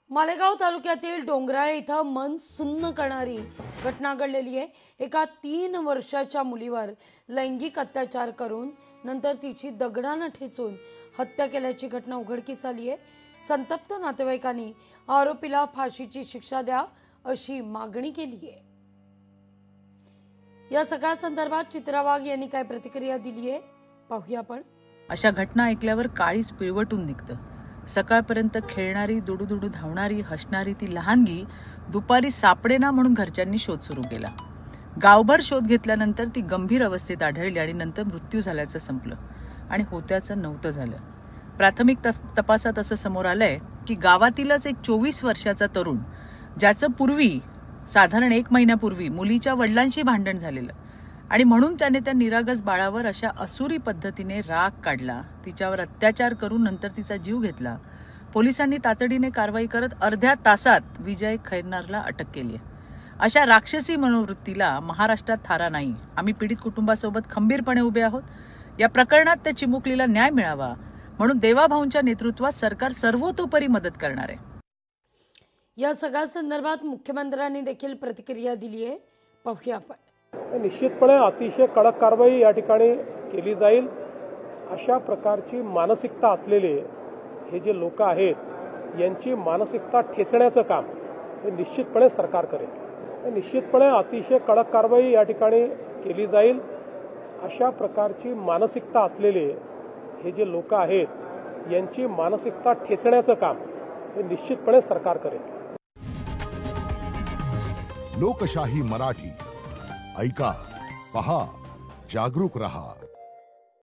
मालेगाव तालुक्यातील डोंगराळे इथं मन सुन्न करणारी घटना घडलेली आहे। एका 3 वर्षाच्या मुलीवर लैंगिक अत्याचार करून नंतर तिची दगडाने ठेचून हत्या केल्याची घटना उघडकीस आली आहे। संतप्त नातेवाईकांनी आरोपीला फाशीची शिक्षा द्या अशी मागणी केली आहे। या सगळ्या संदर्भात चित्रा वाघ यांनी काय प्रतिक्रिया दिली आहे पाहूया आपण। अशा घटना ऐकल्यावर काळीच पिळवटून निघतं। सकाळपर्यंत खेळणारी, दुडूदुडू धावणारी, हसणारी ती लहानगी दुपारी सापडेना म्हणून घरच्यांनी शोध सुरू केला। गावभर शोध घेतल्यानंतर ती गंभीर अवस्थेत आढळली आणि नंतर मृत्यू झाल्याचं संपलं आणि होत्याचं नव्हतं झालं। प्राथमिक तपासात असं समोर आलंय की गावातीलच एक 24 वर्षाचा तरुण, ज्याचं पूर्वी साधारण 1 महिन्यापूर्वी मुलीच्या वडिलांशी भांडण झालेलं आणि म्हणून त्याने त्या निरागस बाळावर अशा असुरी पद्धतीने राग काढला, तिच्यावर अत्याचार करून नंतर तिचा जीव घेतला। पोलिसांनी तातडीने कारवाई करत अर्ध्या तासात विजय खैरनारला अटक केली आहे। अशा राक्षसी मनोवृत्तीला महाराष्ट्रात थारा नाही। आम्ही पीडित कुटुंबासोबत खंबीरपणे उभे आहोत। या प्रकरणात त्या चिमुकलीला न्याय मिळावा म्हणून देवाभाऊंच्या नेतृत्वात सरकार सर्वतोपरी मदत करणार आहे। या सगळ्या संदर्भात मुख्यमंत्र्यांनी देखील प्रतिक्रिया दिली आहे, पाहूया आपण। निश्चितपणे अतिशय कडक कारवाई या ठिकाणी केली जाईल। अशा प्रकारची मानसिकता असलेले हे जे लोक आहेत यांची मानसिकता ठेचण्याचं काम हे निश्चितपणे सरकार करेल। निश्चितपणे अतिशय कडक कारवाई या ठिकाणी केली जाईल। अशा प्रकारची मानसिकता असलेले हे जे लोक आहेत यांची मानसिकता ठेचण्याचं काम हे निश्चितपणे सरकार करेल। लोकशाही मराठी ऐका, पहा, जागरूक रहा।